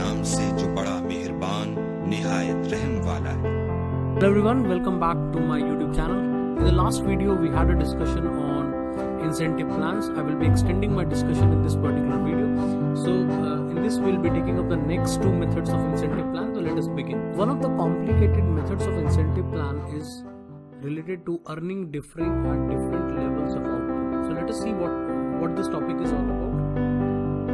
नाम से जो बड़ा मेहरबान निहायत रहम वाला है। Hello everyone, welcome back to my YouTube channel. In the last video we had a discussion on incentive plans. I will be extending my discussion in this particular video. So in this we'll be taking up the next two methods of incentive plan. So let us begin. One of the complicated methods of incentive plan is related to earning differing at different levels of output. So let us see what this topic is all about.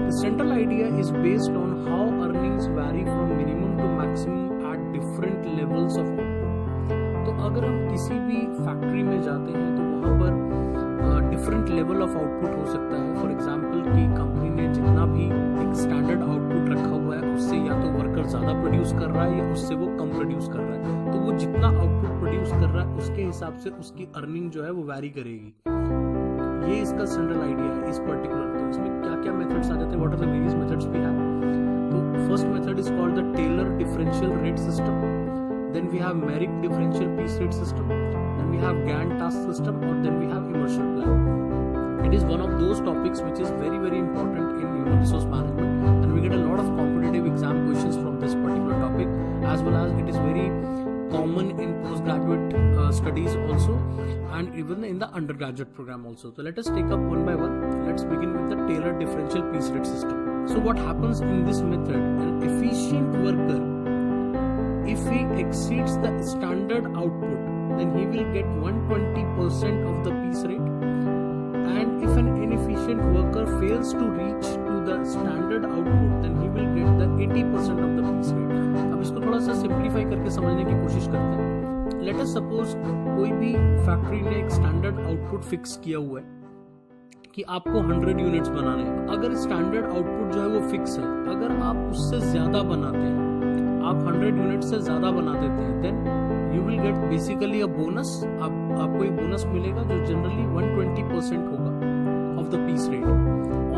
The central idea is based on how earnings vary from minimum to maximum at different levels of output. तो अगर हम किसी भी factory में जाते हैं तो वहाँ पर डिफरेंट लेवल ऑफ आउटपुट हो सकता है. फॉर एग्जांपल कि कंपनी ने जितना भी एक स्टैंडर्ड आउटपुट रखा हुआ है उससे या तो वर्कर ज़्यादा प्रोड्यूस कर रहा है या उससे वो कम प्रोड्यूस कर रहा है. तो वो जितना आउटपुट प्रोड्यूस कर रहा है उसके हिसाब से उसकी अर्निंग जो है वो वैरी करेगी. ये इसका सेंट्रल आइडिया है इस पर्टिकुलर. तो इसमें क्या क्या मेथड्स आ जाते हैं, what are the various methods we have. तो first method is called the Taylor differential rate system. Then we have Merrick differential piece rate system. Then we have Gantt task system, or then we have immersion plan. It is one of those topics which is very very important in human resource management, and we get a lot of competitive exam questions from this particular topic, as well as it is very common in postgraduate studies also, and even in the undergraduate program also. So let us take up one by one. Let's begin with the Taylor differential piece rate system. So what happens in this method? An efficient worker, if he exceeds the standard output, then he will get 120% of the piece rate, and if an inefficient worker fails to reach to the standard output, then he will get the 80% of the piece rate. अब इसको थोड़ा सा simplify करके समझने की कोशिश करते हैं. लेट अस सपोज कोई भी फैक्ट्री ने एक स्टैंडर्ड आउटपुट फिक्स किया हुआ है कि आपको 100 यूनिट्स बनाने हैं. अगर स्टैंडर्ड आउटपुट जो है वो फिक्स है, अगर आप उससे ज्यादा बनाते हैं, आप 100 यूनिट से ज्यादा बना देते हैं, then you will get basically a bonus. आपको एक बोनस मिलेगा जो जनरली 120% होगा of the piece rate.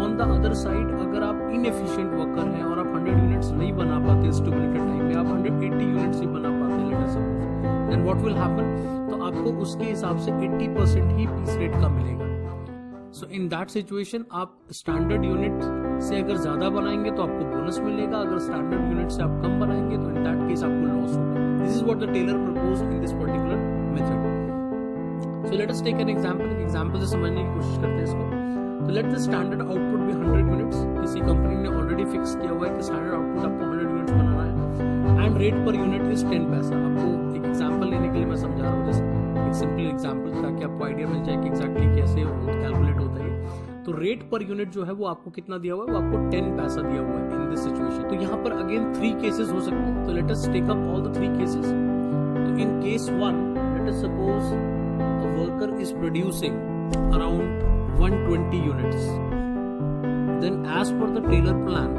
On the other side, अगर आप इनएफिशिएंट वर्कर हैं और आप 100 यूनिट्स नहीं बना पाते स्टिपुलेटेड टाइम में, आप 180 यूनिट्स ही बना पाते हैं, let us suppose, then what will happen, तो आपको उसके हिसाब से 80% ही पीस रेट का मिलेगा. सो इन दैट सिचुएशन आप स्टैंडर्ड यूनिट से अगर ज्यादा बनाएंगे तो आपको बोनस मिलेगा, अगर स्टैंडर्ड यूनिट से आप कम बनाएंगे तो इन दैट केस आपको लॉस होगा. This is what the Taylor proposed in this particular method. So let us take an example से समझने की कोशिश करते हैं इसको. तो let the standard output be 100 units. किसी कंपनी ने ऑलरेडी फिक्स किया हुआ है कि स्टैंडर्ड आउटपुट आपको 100 यूनिट्स बनाना है, and rate per unit is 10 पैसा. आपको एक एग्जांपल लेने के लिए मैं समझा रहा हूँ, जैसे एक सिंपल एग्जांपल, ताकि आपको आइडिया मिल जाए कि एग्जैक्टली कैसे कैलकुलेट होता है. तो रेट पर यूनिट जो है वो आपको कितना दिया हुआ है, वो आपको 10 पैसा दिया हुआ है इन दिस सिचुएशन. तो यहाँ पर अगेन 3 केसेस हो सकते हैं. तो let us take up all the 3 cases. तो in case 1, let us suppose a worker is producing around 120 units. Then as per the Taylor plan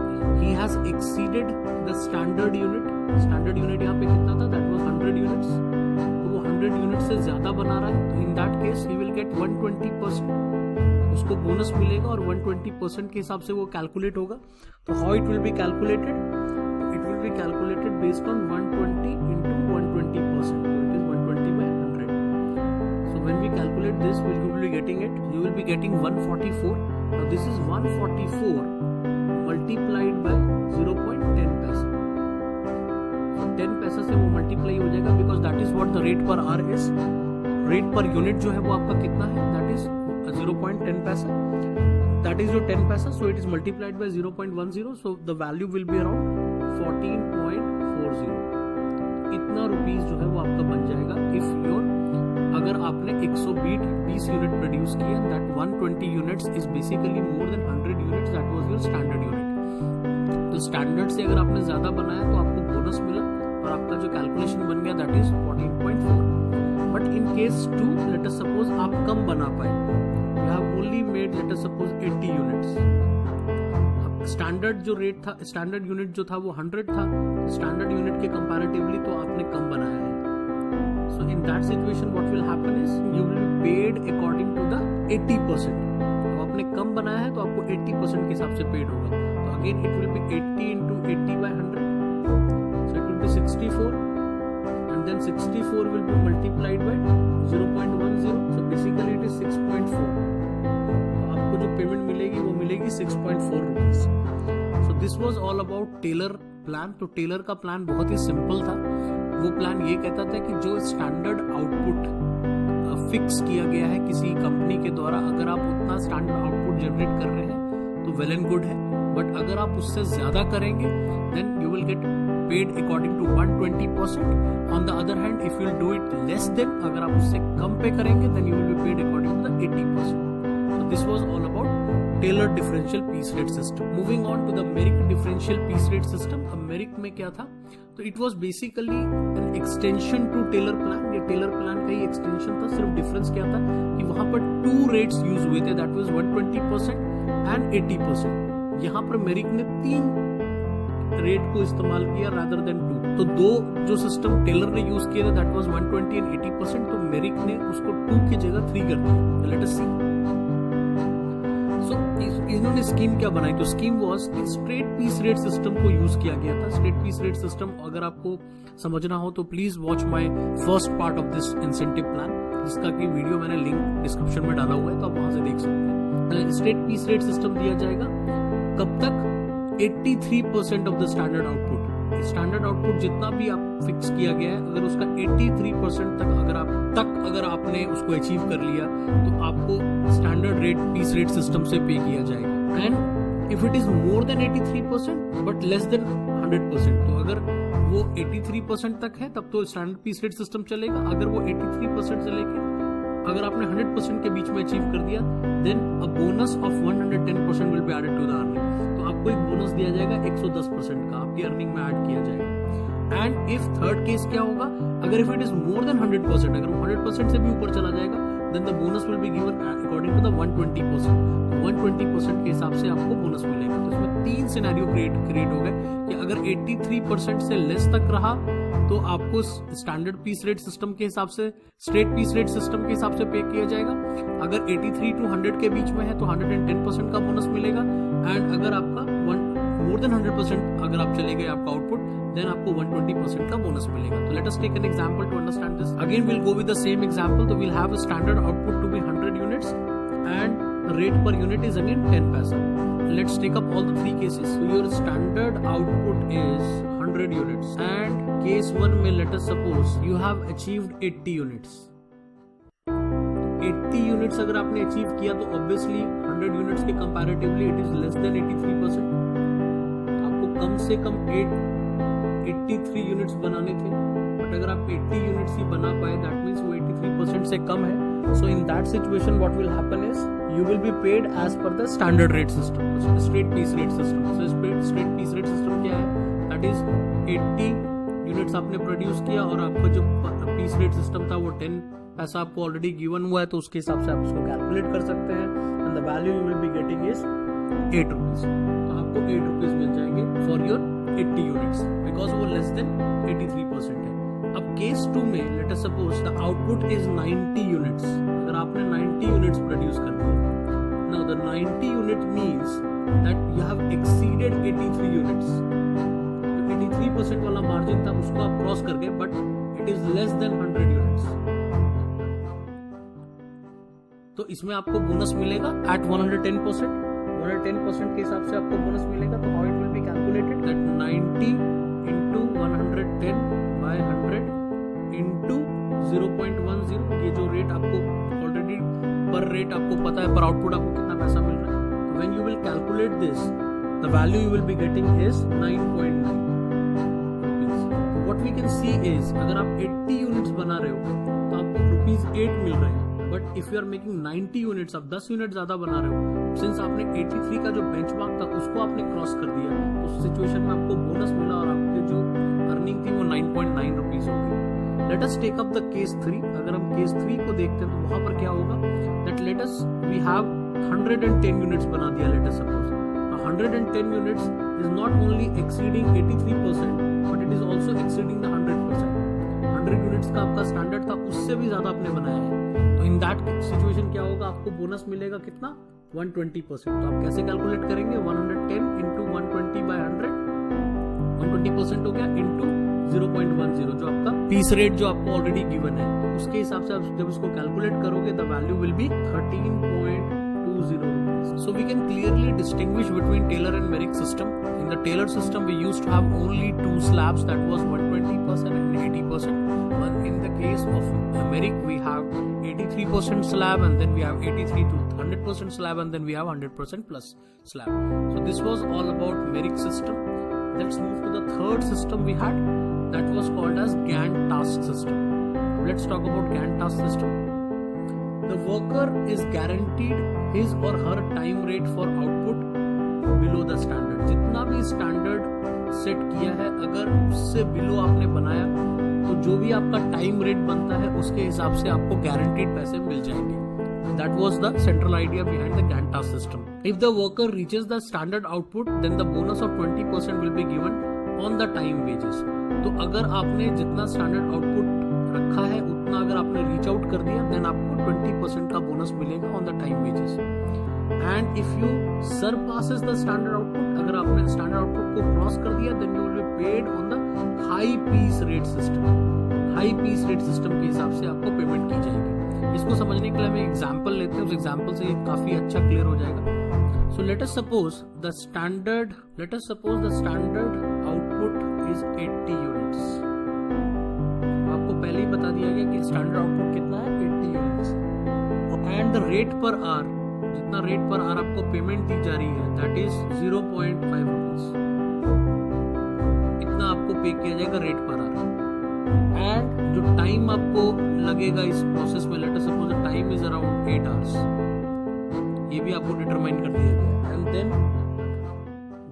he has exceeded the standard unit. Standard unit यहाँ पे कितना था, that was 100 units. तो वो 100 unit से ज्यादा बना रहा है, तो in that case he will gate 120%. उसको बोनस मिलेगा और 120% के हिसाब से वो कैलकुलेट होगा. तो how it will be calculated, it will be calculated based on 120 into 120%. So it is 120 by 100. So when we calculate this, we will be getting it. You will be getting 144. Now this is 144 multiplied by 0.10 पैसा. So 10 पैसा से वो multiply हो जाएगा, because that is what the rate per hour is. Rate per unit जो है वो आपका कितना है, दैट इज 0.10 पैसा. दैट इज योर 10 पैसा. सो it is multiplied by 0.10. So the value will be around 14.40. इतना रुपीस जो है वो आपका बन जाएगा इफ योर, अगर आपने 120 यूनिट प्रोड्यूस किया, that 120 units is basically more than 100 units. That was your standard unit. तो स्टैंडर्ड से अगर आपने ज्यादा बनाया तो आपको बोनस मिला और आपका जो कैलकुलेशन बन गया that is 14.4. But in case 2, late us suppose आप कम बना पाए, you have only made late us suppose 80 units. अब स्टैंडर्ड जो रेट था, स्टैंडर्ड यूनिट जो था वो 100 था, स्टैंडर्ड यूनिट के कंपैरेटिवली तो आपने कम बनाया है. So in that situation what will happen is you will be paid according to the 80%. तो आपने कम बनाया है तो आपको 80% के हिसाब से पेड होगा. तो again it will be 80 into 80 by 100. So it will be 64. And then 64 will be multiplied by 0.10. So basically it is 6.4. तो आपको जो पेमेंट मिलेगी वो मिलेगी 6.4 rupees. So this was all about Taylor plan, तो टेलर का प्लान बहुत ही simple था। वो प्लान ये कहता था कि जो स्टैंडर्ड आउटपुट फिक्स किया गया है किसी कंपनी के द्वारा, अगर आप उतना स्टैंडर्ड आउटपुट जनरेट कर रहे हैं तो वेल एंड गुड है, बट अगर आप उससे ज्यादा करेंगे then you will get paid according to 120%। On the other hand if you will do it less than, अगर आप उससे कम पे करेंगे then you will be paid according to the 80%। So this was all about Taylor differential piece rate system. Moving on to the Merrick differential piece rate system. अब Merrick में क्या था, तो it was basically an extension to Taylor plan. ये Taylor plan का ही extension था, सिर्फ difference क्या था कि वहां पर 2 rates use हुए थे, that was 120% and 80%। यहाँ पर Merrick ने 3 रेट को इस्तेमाल किया rather than 2। तो 2 जो सिस्टम टेलर ने यूज किया था that was 120 and 80%, तो Merrick ने उसको 2 की जगह 3 कर दिया। Let us see. इन्होंने स्कीम क्या बनाई, तो स्कीम वाज कि स्ट्रेट पीस रेट सिस्टम को यूज किया गया था। स्ट्रेट पीस रेट सिस्टम अगर आपको समझना हो तो please watch my first part of this incentive plan, जिसका की वीडियो मैंने लिंक डिस्क्रिप्शन में डाला हुआ है, तो आप वहां से देख सकते हैं। स्ट्रेट पीस रेट सिस्टम दिया जाएगा कब तक, 83% of the standard output. Standard output जितना भी आप फिक्स किया गया है, अगर उसका 83% तक अगर आपने उसको अचीव कर लिया तो आपको standard rate piece rate system से पे किया जाएगा। And if it is more than 83% but less than 100%, तो अगर वो 83% तक है तब तो स्टैंडर्ड पीस रेट सिस्टम चलेगा। अगर वो 83% से लेके अगर आपने 100% के बीच में अचीव कर दिया then a bonus of 110% will be added to the earning. तो आपको एक बोनस दिया जाएगा 110% का, आपकी अर्निंग में ऐड किया जाएगा। एंड इफ थर्ड केस क्या होगा, अगर if it is more than 100%, अगर वो 100% से भी ऊपर चला जाएगा then the bonus will be given according to the 120%। 120% के हिसाब से आपको बोनस मिलेगा। तो इसमें 3 सिनेरियो क्रिएट हो गए कि अगर 83% से लेस तक रहा तो आपको स्टैंडर्ड पीस रेट सिस्टम के हिसाब से, स्ट्रेट पीस रेट सिस्टम के हिसाब से पे किया जाएगा। अगर 83 to 100 के बीच में है तो 110% का बोनस मिलेगा। एंड अगर आपका मोर देन 100% अगर आप चले गए आपका आउटपुट, देन आपको 120% का बोनस मिलेगा। तो let us take an example to understand this. Again we'll go with the same example. तो we'll have a standard output to be 100 units and the rate per unit is again 10 paisa. Let's take up all the 3 cases. So your standard output is 100 units and case 1 में let us suppose you have achieved 80 units. 80 units अगर आपने achieve किया तो obviously 100 units के comparatively it is less than 83%. आपको कम से कम 83 units बनाने थे, बट अगर आप 80 units ही बना पाए that means वो 83% से कम है। So in that situation what will happen is you will be paid as per the standard rate system, so straight piece rate system. So straight piece rate system क्या है, that is 80 units आपने produce किया और आपका जो piece rate system था वो 10 पैसा आपको ऑलरेडी गिवन हुआ है, तो उसके हिसाब से आप उसको कैलकुलेट कर सकते हैं। And the value you will be getting is 8 rupees. तो आपको 8 रुपीज मिल जाएंगे फॉर योर 80 यूनिट्स बिकॉज वो लेस देन 83% है। अब केस 2 में let us suppose the output is 90 units. अगर आपने 90 यूनिट्स प्रोड्यूस कर दिए, now the 90 unit means that you have exceeded 83 units. तो 83% वाला मार्जिन था उसको आप क्रॉस कर गए, but it is less than 100 units. तो इसमें आपको बोनस मिलेगा एट 110%। 110% के हिसाब से आपको बोनस मिलेगा। तो how it will be calculated, that 90 into 110 by 100 into 0.10। ये जो रेट आपको ऑलरेडी पर रेट आपको पता है, पर आउटपुट आपको कितना पैसा मिल रहा है। When you will calculate this the value you will be getting is 9.9 rupees. तो what we can see is अगर आप 80 यूनिट्स बना रहे हो तो आपको रुपीज 8 मिल रहे हैं, but if you are making 90 units, आप 10 यूनिट ज्यादा बना रहे हो, सिंस आपने 83 का जो बेंचमार्क था उसको आपने क्रॉस कर दिया, उस सिचुएशन में आपको बोनस मिला और आपकी जो अर्निंग थी वो 9.9 रुपीज हो गई। Let us take up the case 3। अगर हम केस 3 को देखते हैं तो वहां पर क्या होगा, that let us we have 110 units बना दिया let us suppose. 110 units is not only exceeding 83% but it is also exceeding the 100%। 100 units का आपका स्टैंडर्ड था, उससे भी ज्यादा आपने बनाया है। तो इन दैट सिचुएशन क्या होगा, आपको बोनस मिलेगा कितना, 120%। तो आप कैसे कैलकुलेट करेंगे, 110 into 120 by 100, 120% हो गया इंटू 0.10 जो आपका पीस रेट जो आपको ऑलरेडी गिवन है। तो उसके हिसाब से आप जब इसको कैलकुलेट करोगे the value will be 13.2 20 rupees. So we can clearly distinguish between Taylor and Merrick system. In the Taylor system, we used to have only two slabs, that was 120% and 80%. But in the case of Merrick, we have 83% slab, and then we have 83 to 100% slab, and then we have 100% plus slab. So this was all about Merrick system. Let's move to the third system we had, that was called as Gantt task system. Let's talk about Gantt task system. The worker is guaranteed his or her time rate for output below the standard. जितना भी standard set किया है, अगर उससे below आपने बनाया तो जो भी आपका टाइम रेट बनता है उसके हिसाब से आपको गारंटीड पैसे मिल जाएंगे. That was the central idea behind the Gantt task system. If the worker reaches the standard output, then the bonus of 20% will be given on the time wages. तो अगर आपने जितना स्टैंडर्ड आउटपुट रखा है उतना अगर आपने रीच आउट कर दिया, देन आपको 20% का बोनस मिलेगा on the time wages. And if you surpasses the standard output, अगर आपने स्टैंडर्ड आउटपुट को क्रॉस कर दिया, then you will be paid on the high piece rate system. High piece rate system के हिसाब से आपको पेमेंट की जाएगी. इसको समझने के लिए हम एग्जांपल लेते हैं, उस एग्जांपल से ये काफी अच्छा क्लियर हो जाएगा. सो let us suppose the standard output is 80 units. आपको पहले ही बता दिया गया कि स्टैंडर्ड आउटपुट कितना है, 80 units. And the rate per hour, जितना रेट पर आवर आपको पेमेंट दी जा रही है, दैट इज 0.5 रुपीज. इतना आपको पे किया जाएगा रेट पर आवर. एंड जो टाइम आपको लगेगा इस प्रोसेस में, let us suppose the time is around 8 hours, ये भी आपको डिटरमाइन कर दिया गया. And then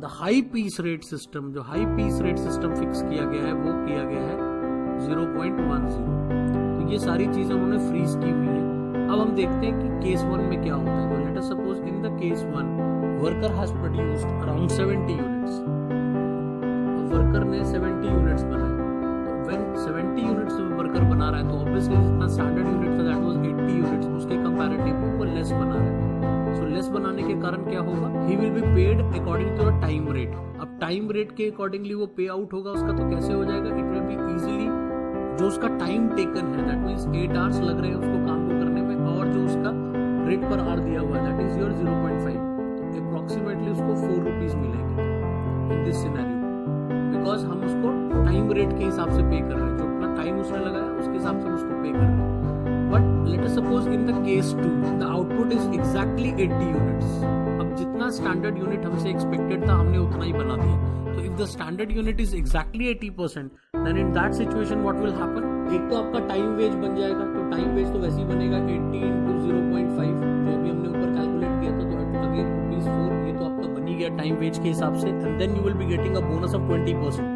the high piece rate system, जो high piece rate system fix किया गया है वो किया गया है 0.10. तो ये सारी चीजें उन्होंने फ्रीज की हुई है. अब हम देखते हैं कि केस 1 में क्या होता है. तो let us suppose in the case 1 worker has produced around 70 units. Worker ने 70 यूनिट्स बनाए. तो व्हेन 70 यूनिट्स वर्कर बना रहा है तो ऑब्वियसली जितना स्टैंडर्ड यूनिट था दैट वाज 80 यूनिट्स, उसके कंपैरेटिवली वो लेस बना रहा है. सो लेस बनाने के कारण क्या होगा, he will be paid according to the time rate. अब टाइम रेट के अकॉर्डिंगली वो पे आउट होगा उसका. तो कैसे हो जाएगा, इट विल बी इजीली जो उसका टाइम टेकन है, दैट मींस 8 आवर्स लग रहे हैं उसको काम को करने में, और जो उसका रेट पर आवर दिया हुआ है दैट इज योर 0.5. तो अप्रोक्सीमेटली उसको 4 रुपीज मिलेंगे इन दिस सिनेरियो, बिकॉज हम उसको टाइम रेट के हिसाब से पे कर रहे हैं. जो अपना टाइम उसने लगाया उसके हिसाब से हम उसको पे कर रहे हैं. But let us suppose in the case 2 the output is exactly 80 units. अब जितना स्टैंडर्ड यूनिट हमसे एक्सपेक्टेड था हमने उतना ही बना दिया. तो if the standard unit is exactly 80%, then in that situation what will happen, एक तो आपका टाइम वेज बन जाएगा. तो टाइम वेज तो वैसे ही बनेगा 80 into 0.5, जो अभी हमने ऊपर कैलकुलेट किया था. तो अगेन ₹4, ये तो आपका बन ही गया टाइम वेज के हिसाब से. And then you will be getting a bonus of 20%.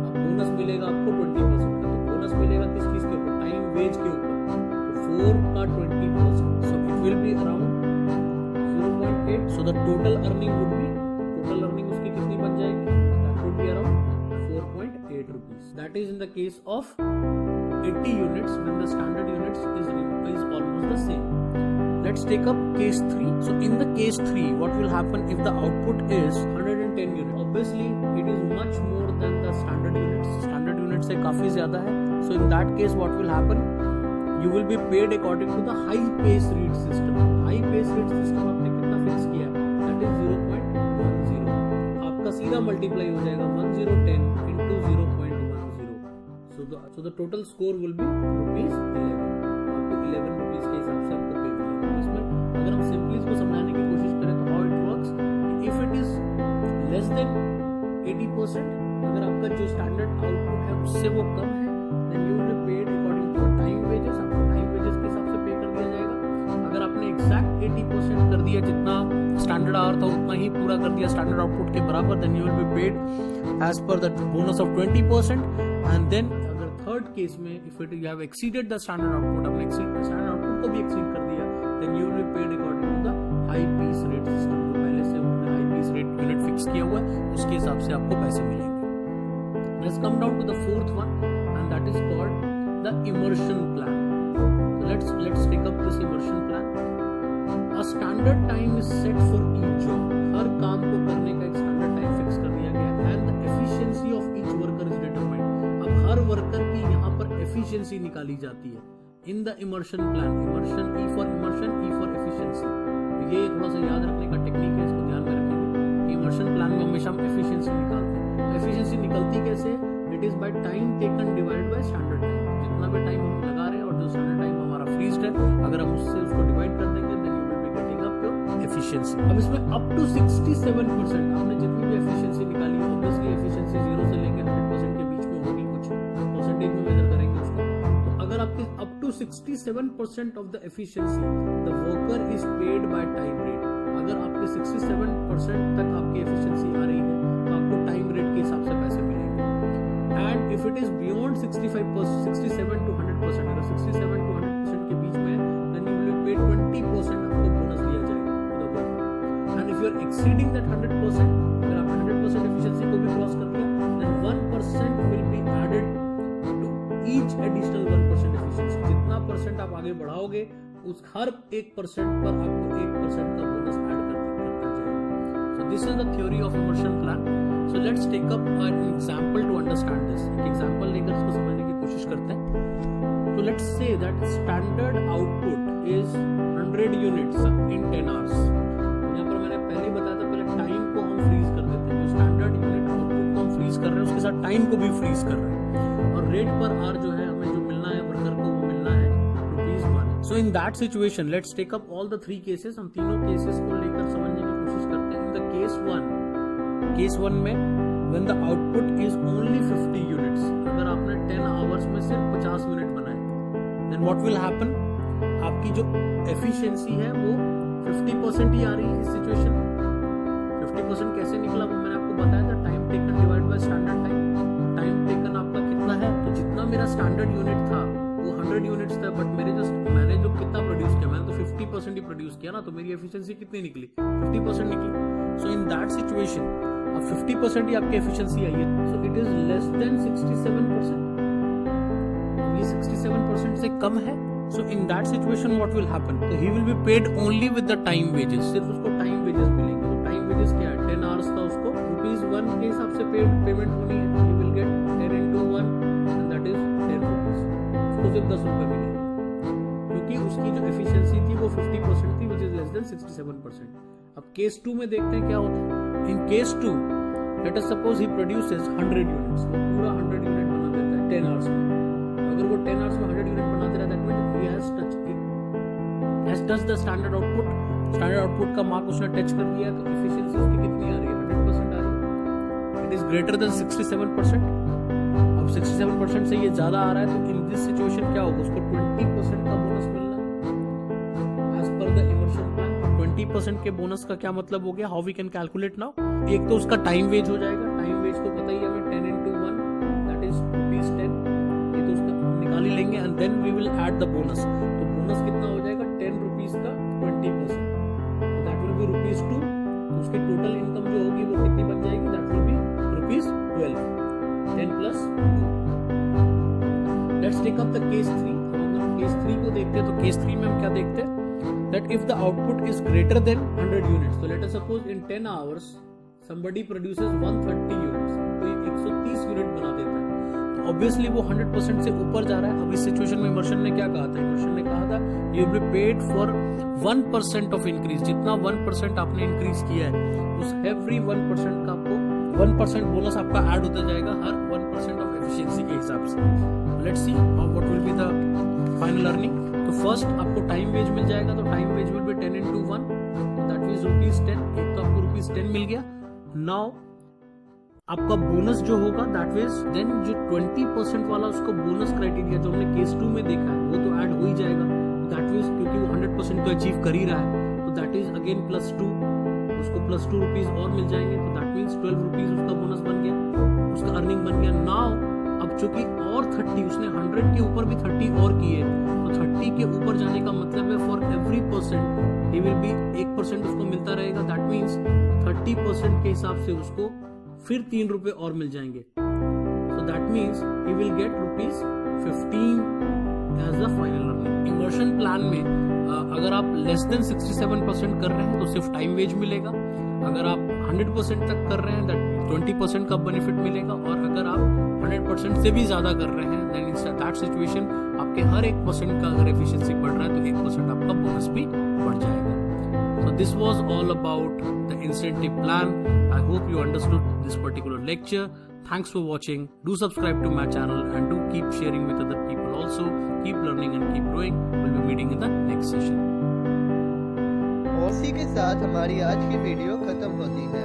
अब बोनस मिलेगा आपको 20% का. तो बोनस मिलेगा किस चीज के ऊपर, टाइम वेज के ऊपर. तो 4 का 20%, so it will be around 0.8. So the total earning उसकी कितनी बन जाएगी, that would be around 4.8 rupees. That is in the case of 80 units when the standard units is almost the same. Let's take up case 3. So in the case 3, what will happen if the output is 110 units? Obviously, it is much more than the standard units. Standard units से काफी ज़्यादा है. So in that case, what will happen? You will be paid according to the high pace rate system. High pace rate system आपने कितना fix किया? That is 0.10. आपका सीधा multiply हो जाएगा 1010 into 0.10. So the total score will be ₹11. आपको 11 rupees के हिसाब से आपको पे मिलेगा. इसमें अगर हम सिंपली इसको समझाने की कोशिश करें तो how it works, if it is less then 80%, अगर आपका जो स्टैंडर्ड आउटपुट है उससे वो कम है, then you will be paid according to time wages. आपको टाइम वेजेस के हिसाब से पे कर दिया जाएगा. अगर आपने एग्जैक्ट 80% कर दिया, जितना स्टैंडर्ड आवर था उतना ही पूरा कर दिया स्टैंडर्ड आउटपुट के बराबर, then you will be paid as per the bonus of 20%. And then अगर थर्ड केस में if it you have exceeded the standard output, आपने स्टैंडर्ड आउटपुट को भी एक्सीड कर दिया, then you will be paid according to the high piece rate system. जो पहले से उन्होंने high piece rate unit fix किया हुआ है उसके हिसाब से आपको पैसे मिलेंगे. Let's come down to the fourth one, and that is called the Emerson plan. So let's take up this immersion plan. A standard time is set for each job. हर काम को करने का एक स्टैंडर्ड टाइम फिक्स कर दिया गया है. And the efficiency of each worker is determined. अब हर वर्कर की यहाँ पर एफिशिएंसी निकाली जाती है in the immersion plan. Immersion, E for immersion, E for efficiency. ये थोड़ा सा by time taken divide by standard time. जितना भी टाइम हम लगा रहे हैं और जो स्टैंडर्ड टाइम हमारा फ्रीज्ड है, अगर हम उससे उसको डिवाइड कर देंगे then you will be getting up your efficiency. अब इसमें अप टू 67% आपने जितनी भी एफिशिएंसी निकाली है, ऑब्वियसली एफिशिएंसी 0 से लेकर 100% के बीच में होगी, कुछ परसेंटेज में मेजर करेंगे उसको। तो अगर आपके up to 67% of the efficiency the worker is paid by time rate, अगर आपके 67% तक आपकी एफिशिएंसी आ रही है तो आपको टाइम रेट के हिसाब से पैसे मिलेंगे। And if it is beyond 67 to 100%, अगर 67 to 100% के बीच में देन यू विल पे 20% आपको बोनस दिया जाएगा to the worker. And if you are exceeding that 100%, अगर आपने 100% एफिशिएंसी को भी क्रॉस कर दिया then 1% will be added to each additional 1% efficiency. जितना परसेंट आप आगे बढ़ाओगे उस हर 1% पर आपको 1% का बोनस ऐड करता जाएगा। So this is the theory of Emerson plan. So let's take up an example to understand this. एक एग्जांपल लेकर इसको समझने की कोशिश करते हैं। तो let's say that standard output is 100 units in 10 hours. यहाँ पर मैंने पहले ही बताया था, पहले टाइम को हम फ्रीज कर देते हैं। जो स्टैंडर्ड यूनिट आउटपुट को हम फ्रीज कर रहे हैं उसके साथ टाइम को भी फ्रीज कर रहे हैं, और रेट पर आर जो है हमें जो मिलना है वर्कर को वो मिलना है ₹1। So in that situation let's take up all the 3 cases. हम तीनों केसेस को लेकर समझने की कोशिश करते हैं। इन द केस 1 में when the output is only 50 units, अगर आपने 10 आवर्स में सिर्फ 50 मिनट बनाए देन व्हाट विल हैपन, आपकी जो एफिशिएंसी है वो 50% ही आ रही है इस सिचुएशन में। 50% कैसे निकला वो मैंने आपको बताया था, time taken divide by standard time. Time taken आपका कितना है, तो जितना मेरा स्टैंडर्ड यूनिट था वो 100 यूनिट्स था, बट मैंने जो कितना प्रोड्यूस किया, मैंने तो 50% ही प्रोड्यूस किया ना, तो मेरी एफिशिएंसी कितनी निकली, 50% निकली। सो इन दैट सिचुएशन अब 50% ही आपकी एफिशिएंसी आई है, so it is less than 67%। ये 67% से कम है। So in that situation what will happen, तो he will be paid only with the time wages. सिर्फ उसको टाइम वेजेस मिलेंगे। तो टाइम वेजेस क्या है, 10 आवर्स का उसको ₹1 के हिसाब से पेमेंट होनी है। ही will gate 10 into 1 and that is 10 rupees. उसको सिर्फ ₹10 मिलेंगे क्योंकि उसकी जो एफिशिएंसी थी वो 50% थी, विच इज लेस देन 67%। अब केस 2 में देखते हैं क्या होता है। In case 2 late us suppose he produces 100 units, वो पूरा 100 यूनिट बना देता है 10 आवर्स में। अगर वो 10 आवर्स में 100 यूनिट बना दे रहा है that means he has touch the standard output. Standard output का मार्क उसने टच कर दिया, तो एफिशिएंसी उसकी कितनी आ रही है, 100% आ रही है। It is greater than 67%। अब 67% से ये ज्यादा आ रहा है, तो इन दिस सिचुएशन क्या होगा, उसको 20% का बोनस मिलना as per the Emerson plan. 20% के बोनस का क्या मतलब हो गया, how we can calculate now. एक तो उसका टाइम वेज हो जाएगा। टाइम वेज को पता ही है हमें, 10 into 1 दैट इज ₹10। ये तो उसका निकाल ही लेंगे and then we will add the bonus. तो बोनस कितना हो जाएगा, ₹10 का 20%, दैट विल बी ₹2। तो उसकी टोटल इनकम जो होगी वो कितनी बन जाएगी, that will be ₹12। 10 plus 2। Let's take up the case 3। अगर हम केस 3 को देखते हैं तो केस 3 में हम क्या देखते हैं, that if the output is greater than 100 units, so let us suppose in 10 hours somebody produces 130 units, तो 130 यूनिट बना देता है, तो ऑब्वियसली वो 100% से ऊपर जा रहा है। अब इस सिचुएशन में इमर्शन ने क्या कहा था, इमर्शन ने कहा था you will be paid for 1% of increase। जितना 1% आपने इंक्रीज किया है उस एवरी 1% का आपको 1% बोनस आपका ऐड होता जाएगा हर 1% ऑफ एफिशिएंसी के हिसाब से। Let's see what will be the final earning. तो फर्स्ट आपको टाइम वेज मिल जाएगा, तो time veg will be 10 into 1, that means ₹10। एक तो आपको ₹10 मिल गया। नाउ आपका बोनस जो होगा दैट मींस देन जो 20% वाला उसको बोनस क्राइटेरिया जो हमने केस 2 में देखा है वो तो ऐड हो ही जाएगा। दैट मींस क्योंकि वो 100% तो अचीव कर ही रहा है, तो दैट इज अगेन +2, उसको +2 और मिल जाएंगे, तो दैट मींस ₹12 उसका बोनस बन गया, उसका अर्निंग बन गया। नाउ अब चूंकि और 30 उसने 100 के ऊपर भी 30 और किए, तो 30 के ऊपर जाने का मतलब है for every % he will B 1% उसको मिलता रहेगा। दैट मींस 30% के हिसाब से उसको फिर ₹3 और मिल जाएंगे। So that means he will get ₹15 as the final earning. Emerson plan में अगर आप लेस देन 67% कर रहे हैं तो सिर्फ टाइम वेज मिलेगा। अगर आप 100% तक कर रहे हैं दैट 20% का बेनिफिट मिलेगा, और अगर आप 100% से भी ज्यादा कर रहे हैं देन इन दैट सिचुएशन आपके हर 1% का अगर एफिशिएंसी बढ़ रहा है तो 1% आपका बोनस भी बढ़ जाएगा। So this was all about the incentive plan. I hope you understood this particular lecture. Thanks for watching. Do subscribe to my channel and do keep sharing with other people. Also, keep learning and keep growing. We'll be meeting in the next session. और इसी के साथ हमारी आज की video खत्म होती है।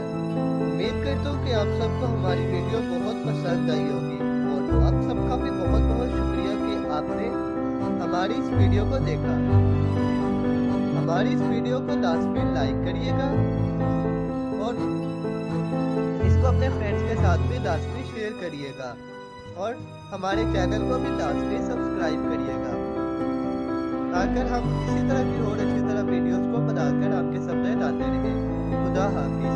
उम्मीद करता हूँ कि आप सबको हमारी वीडियो बहुत पसंद आई होगी और आप सबका भी बहुत बहुत शुक्रिया कि आपने हमारी इस वीडियो को देखा। हमारी इस वीडियो को लास्ट में लाइक करिएगा और इसको अपने फ्रेंड्स के साथ भी लास्ट में शेयर करिएगा और हमारे चैनल को भी लास्ट में सब्सक्राइब करिएगा ताकि हम इसी तरह की और अच्छी तरह वीडियोस को बनाकर आपके सामने लाते रहें। खुदा हाफिज।